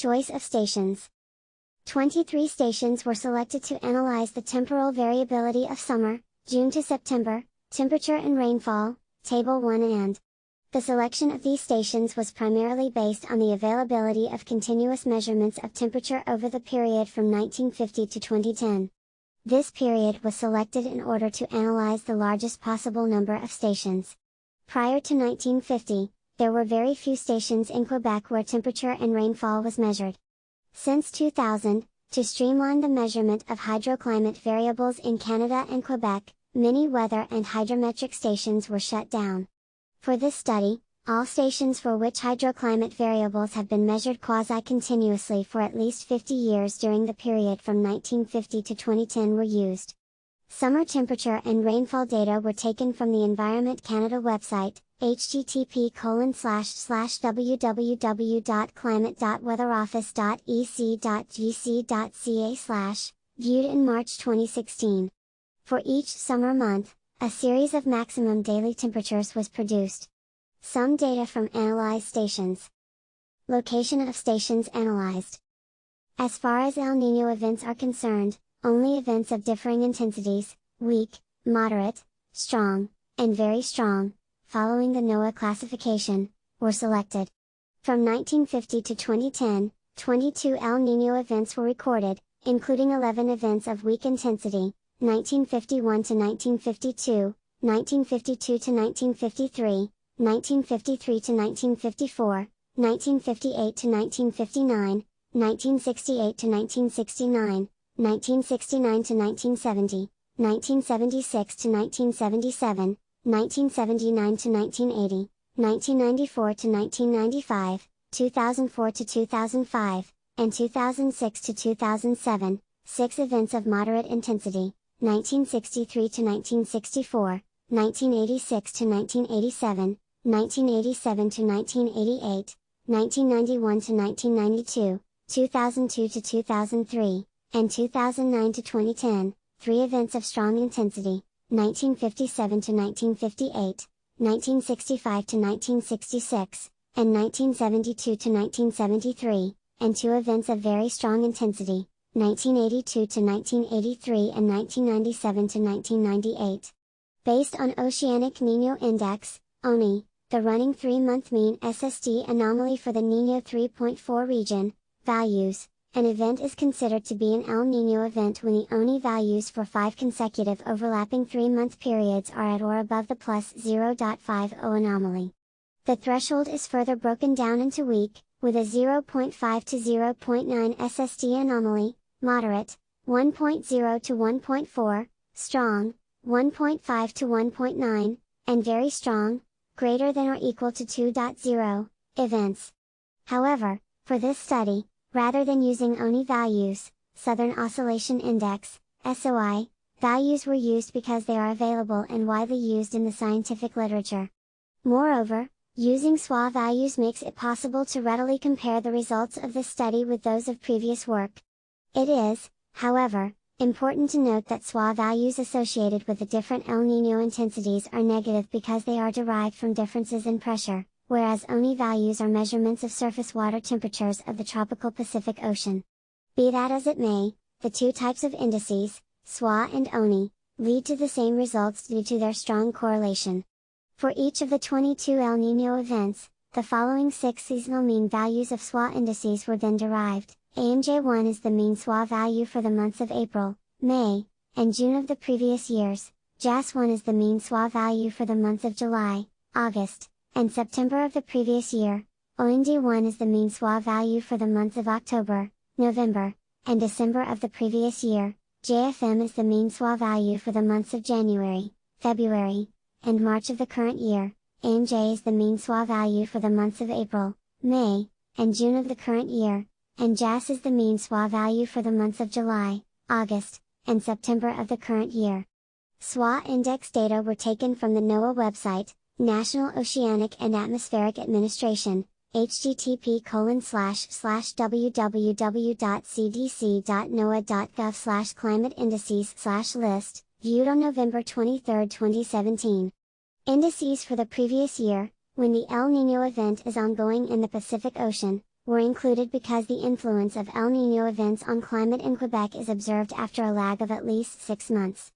Choice of stations. 23 stations were selected to analyze the temporal variability of summer, June to September, temperature and rainfall, Table 1 and. The selection of these stations was primarily based on the availability of continuous measurements of temperature over the period from 1950 to 2010. This period was selected in order to analyze the largest possible number of stations. Prior to 1950, there were very few stations in Quebec where temperature and rainfall was measured. Since 2000, to streamline the measurement of hydroclimate variables in Canada and Quebec, many weather and hydrometric stations were shut down. For this study, all stations for which hydroclimate variables have been measured quasi-continuously for at least 50 years during the period from 1950 to 2010 were used. Summer temperature and rainfall data were taken from the Environment Canada website, http://www.climate.weatheroffice.ec.gc.ca/, viewed in March 2016. For each summer month, a series of maximum daily temperatures was produced. Some data from analyzed stations. Location of stations analyzed. As far as El Niño events are concerned, only events of differing intensities, weak, moderate, strong, and very strong, following the NOAA classification, were selected. From 1950 to 2010, 22 El Niño events were recorded, including 11 events of weak intensity, 1951 to 1952, 1952 to 1953, 1953 to 1954, 1958 to 1959, 1968 to 1969, 1969 to 1970, 1976 to 1977, 1979 to 1980, 1994 to 1995, 2004 to 2005, and 2006 to 2007, 6 events of moderate intensity, 1963 to 1964, 1986 to 1987, 1987 to 1988, 1991 to 1992, 2002 to 2003, and 2009 to 2010, 3 events of strong intensity, 1957 to 1958, 1965 to 1966, and 1972 to 1973, and 2 events of very strong intensity, 1982 to 1983 and 1997 to 1998. Based on Oceanic Nino Index, ONI, the running 3-month mean SSD anomaly for the Nino 3.4 region, values, an event is considered to be an El Niño event when the ONI values for 5 consecutive overlapping 3-month periods are at or above the plus 0.50 anomaly. The threshold is further broken down into weak, with a 0.5 to 0.9 SSD anomaly, moderate, 1.0 to 1.4, strong, 1.5 to 1.9, and very strong, greater than or equal to 2.0, events. However, for this study, rather than using ONI values, Southern Oscillation Index, SOI, values were used because they are available and widely used in the scientific literature. Moreover, using SOI values makes it possible to readily compare the results of this study with those of previous work. It is, however, important to note that SOI values associated with the different El Niño intensities are negative because they are derived from differences in pressure, whereas ONI values are measurements of surface water temperatures of the tropical Pacific Ocean. Be that as it may, the two types of indices, SOI and ONI, lead to the same results due to their strong correlation. For each of the 22 El Niño events, the following 6 seasonal mean values of SOI indices were then derived. AMJ1 is the mean SOI value for the months of April, May, and June of the previous years, JAS1 is the mean SOI value for the months of July, August, and September of the previous year, OND1 is the mean SOI value for the months of October, November, and December of the previous year, JFM is the mean SOI value for the months of January, February, and March of the current year, AMJ is the mean SOI value for the months of April, May, and June of the current year, and JAS is the mean SOI value for the months of July, August, and September of the current year. SOI index data were taken from the NOAA website, National Oceanic and Atmospheric Administration, http://www.cdc.noaa.gov/climate-indices/list, viewed on November 23, 2017. Indices for the previous year, when the El Niño event is ongoing in the Pacific Ocean, were included because the influence of El Niño events on climate in Quebec is observed after a lag of at least 6 months.